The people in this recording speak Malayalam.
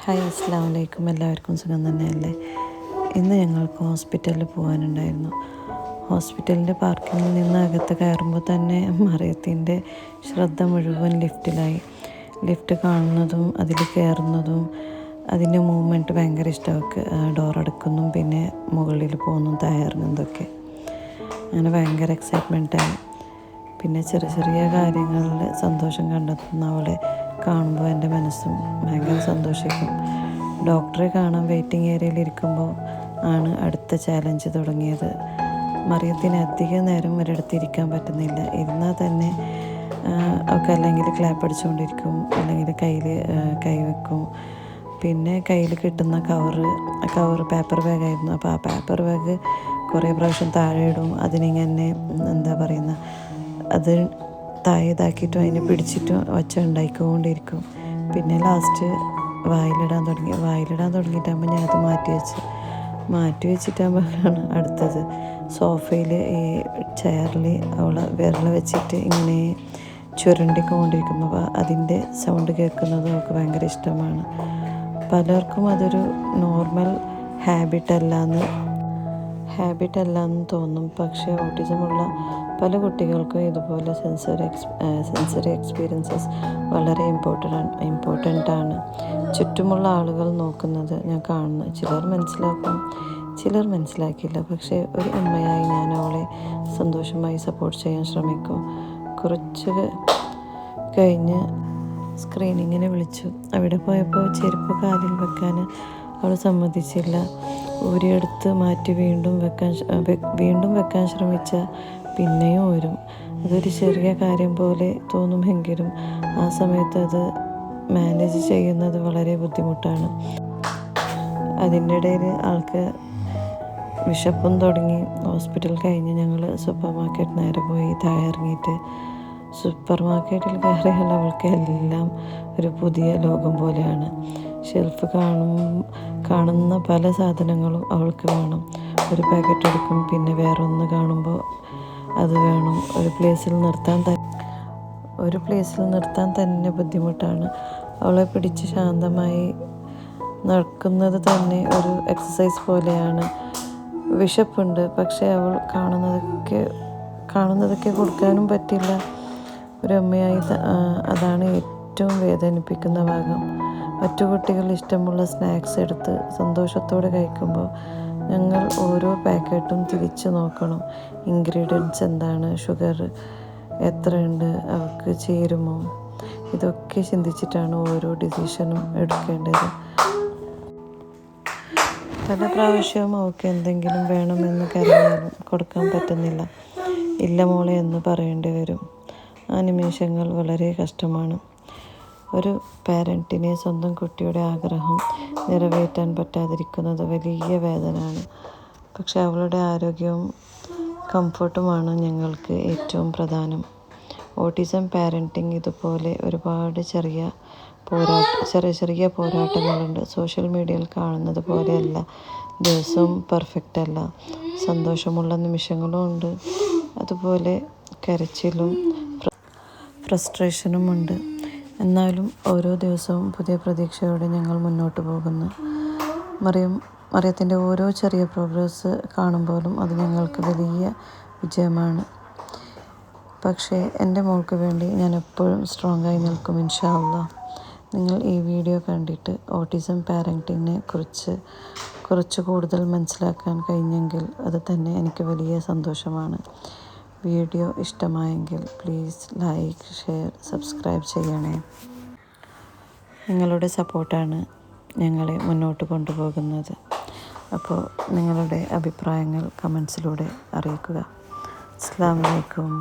ഹായ്, അസ്സലാമു അലൈക്കും. എല്ലാവർക്കും സുഖം തന്നെയല്ലേ? ഇന്ന് ഞങ്ങൾക്ക് ഹോസ്പിറ്റലിൽ പോകാനുണ്ടായിരുന്നു. ഹോസ്പിറ്റലിൻ്റെ പാർക്കിങ്ങിൽ നിന്ന് അകത്ത് കയറുമ്പോൾ തന്നെ മറിയത്തിൻ്റെ ശ്രദ്ധ മുഴുവൻ ലിഫ്റ്റിലായി. ലിഫ്റ്റ് കാണുന്നതും അതിൽ കയറുന്നതും അതിൻ്റെ മൂവ്മെൻറ്റ് ഭയങ്കര ഇഷ്ടമൊക്കെ. ഡോർ അടക്കുന്നതും പിന്നെ മുകളിൽ പോകുന്നതും തയ്യാറുന്നതൊക്കെ അങ്ങനെ ഭയങ്കര എക്സൈറ്റ്മെൻറ്റായി. പിന്നെ ചെറിയ ചെറിയ കാര്യങ്ങളിൽ സന്തോഷം കണ്ടെത്തുന്ന അവളെ കാണുമ്പോൾ എൻ്റെ മനസ്സും ഭയങ്കര സന്തോഷിക്കും. ഡോക്ടറെ കാണാൻ വെയിറ്റിംഗ് ഏരിയയിൽ ഇരിക്കുമ്പോൾ ആണ് അടുത്ത ചാലഞ്ച് തുടങ്ങിയത്. മറിയത്തിന് അധികം നേരം ഒരിടത്തിരിക്കാൻ പറ്റുന്നില്ല. ഇരുന്നാൽ തന്നെ അവൾക്ക് അല്ലെങ്കിൽ ക്ലാപ്പ് അടിച്ചുകൊണ്ടിരിക്കും, അല്ലെങ്കിൽ കൈ വെക്കും. പിന്നെ കയ്യിൽ കിട്ടുന്ന കവറ് പേപ്പർ ബാഗായിരുന്നു. അപ്പോൾ ആ പേപ്പർ ബാഗ് കുറേ പ്രാവശ്യം താഴെ ഇടും. അതിനിങ്ങനെ അത് താഴെ ഇതാക്കിയിട്ടും അതിനെ പിടിച്ചിട്ടും ഒച്ച ഉണ്ടായിക്കൊണ്ടിരിക്കും. പിന്നെ ലാസ്റ്റ് വായിലിടാൻ തുടങ്ങിയിട്ടാകുമ്പോൾ ഞാൻ അത് മാറ്റി വെച്ചിട്ടാകുമ്പോഴാണ് അടുത്തത് സോഫയിൽ ഈ ചെയറിൽ അവളെ വിരൽ വെച്ചിട്ട് ഇങ്ങനെ ചുരണ്ടിക്കൊണ്ടിരിക്കുമ്പോൾ അതിൻ്റെ സൗണ്ട് കേൾക്കുന്നത് അവൾക്ക് ഭയങ്കര ഇഷ്ടമാണ്. പലർക്കും അതൊരു നോർമൽ ഹാബിറ്റ് അല്ലാന്ന് തോന്നും. പക്ഷേ ഓട്ടിസമുള്ള പല കുട്ടികൾക്കും ഇതുപോലെ സെൻസറി എക്സ്പീരിയൻസസ് വളരെ ഇമ്പോർട്ടൻ്റ് ആണ്. ചുറ്റുമുള്ള ആളുകൾ നോക്കുന്നത് ഞാൻ കാണുന്നു. ചിലർ മനസ്സിലാക്കും, ചിലർ മനസ്സിലാക്കില്ല. പക്ഷേ ഒരു അമ്മയായി ഞാൻ അവളെ സന്തോഷമായി സപ്പോർട്ട് ചെയ്യാൻ ശ്രമിക്കും. കുറച്ച് കഴിഞ്ഞ് സ്ക്രീനിങ്ങിനെ വിളിച്ചു. അവിടെ പോയപ്പോൾ ചെരുപ്പ് കാലിൽ വെക്കാൻ അവൾ സമ്മതിച്ചില്ല. ഊരിയെടുത്ത് മാറ്റി വീണ്ടും വെക്കാൻ ശ്രമിച്ച പിന്നെയും വരും. അതൊരു ചെറിയ കാര്യം പോലെ തോന്നുമെങ്കിലും ആ സമയത്ത് അത് മാനേജ് ചെയ്യുന്നത് വളരെ ബുദ്ധിമുട്ടാണ്. അതിൻ്റെ ഇടയിൽ ആൾക്ക് വിശപ്പും തുടങ്ങി. ഹോസ്പിറ്റൽ കഴിഞ്ഞ് ഞങ്ങൾ സൂപ്പർ മാർക്കറ്റ് നേരെ പോയി. താഴെ ഇറങ്ങിയിട്ട് സൂപ്പർ മാർക്കറ്റിൽ കയറിയാൽ അവൾക്ക് എല്ലാം ഒരു പുതിയ ലോകം പോലെയാണ്. ഷെൽഫ് കാണുന്ന പല സാധനങ്ങളും അവൾക്ക് വേണം. ഒരു പാക്കറ്റ് എടുക്കും, പിന്നെ വേറൊന്ന് കാണുമ്പോൾ അത് വേണം. ഒരു പ്ലേസിൽ നിർത്താൻ തന്നെ ബുദ്ധിമുട്ടാണ്. അവളെ പിടിച്ച് ശാന്തമായി നടക്കുന്നത് തന്നെ ഒരു എക്സസൈസ് പോലെയാണ്. വിശപ്പുണ്ട്, പക്ഷേ അവൾ കാണുന്നതൊക്കെ കൊടുക്കാനും പറ്റില്ല. ഒരു അമ്മയായി അതാണ് ഏറ്റവും വേദനിപ്പിക്കുന്ന ഭാഗം. മറ്റു കുട്ടികൾ ഇഷ്ടമുള്ള സ്നാക്സ് എടുത്ത് സന്തോഷത്തോടെ കഴിക്കുമ്പോൾ ഞങ്ങൾ ഓരോ പാക്കറ്റും തിരിച്ചു നോക്കണം. ഇൻഗ്രീഡിയൻസ് എന്താണ്, ഷുഗർ എത്രയുണ്ട്, അവർക്ക് ചേരുമോ, ഇതൊക്കെ ചിന്തിച്ചിട്ടാണ് ഓരോ ഡിസിഷനും എടുക്കേണ്ടത്. പല പ്രാവശ്യവും അവൾക്ക് എന്തെങ്കിലും വേണമെന്ന് കരഞ്ഞാലും കൊടുക്കാൻ പറ്റുന്നില്ല. ഇല്ല മോളെ എന്ന് പറയേണ്ടി വരും. ആ നിമിഷങ്ങൾ വളരെ കഷ്ടമാണ്. ഒരു പാരൻറ്റിനെ സ്വന്തം കുട്ടിയുടെ ആഗ്രഹം നിറവേറ്റാൻ പറ്റാതിരിക്കുന്നത് വലിയ വേദനയാണ്. പക്ഷെ അവളുടെ ആരോഗ്യവും കംഫർട്ടുമാണ് ഞങ്ങൾക്ക് ഏറ്റവും പ്രധാനം. ഓട്ടിസം പാരൻറ്റിങ് ഇതുപോലെ ഒരുപാട് ചെറിയ പോരാട്ടങ്ങളുണ്ട്. സോഷ്യൽ മീഡിയയിൽ കാണുന്നത് പോലെയല്ല. ദിവസവും പെർഫെക്റ്റ് അല്ല. സന്തോഷമുള്ള നിമിഷങ്ങളും ഉണ്ട്, അതുപോലെ കരച്ചിലും ഫ്രസ്ട്രേഷനും ഉണ്ട്. എന്നാലും ഓരോ ദിവസവും പുതിയ പ്രതീക്ഷയോടെ ഞങ്ങൾ മുന്നോട്ട് പോകുന്നു. മറിയത്തിൻ്റെ ഓരോ ചെറിയ പ്രോഗ്രസ് കാണുമ്പോഴും അത് ഞങ്ങൾക്ക് വലിയ വിജയമാണ്. പക്ഷേ എൻ്റെ മോൾക്ക് വേണ്ടി ഞാൻ എപ്പോഴും സ്ട്രോങ്ങായി നിൽക്കും, ഇൻഷാ അല്ലാഹ്. നിങ്ങൾ ഈ വീഡിയോ കണ്ടിട്ട് ഓട്ടിസം പാരൻറ്റിങ്ങിനെ കുറിച്ച് കുറച്ച് കൂടുതൽ മനസ്സിലാക്കാൻ കഴിഞ്ഞെങ്കിൽ അത് തന്നെ എനിക്ക് വലിയ സന്തോഷമാണ്. വീഡിയോ ഇഷ്ടമായെങ്കിൽ പ്ലീസ് ലൈക്ക്, ഷെയർ, സബ്സ്ക്രൈബ് ചെയ്യണേ. നിങ്ങളുടെ സപ്പോർട്ടാണ് ഞങ്ങളെ മുന്നോട്ട് കൊണ്ടുപോകുന്നത്. അപ്പോൾ നിങ്ങളുടെ അഭിപ്രായങ്ങൾ കമൻസിലൂടെ അറിയിക്കുക. അസ്സലാമു അലൈക്കും.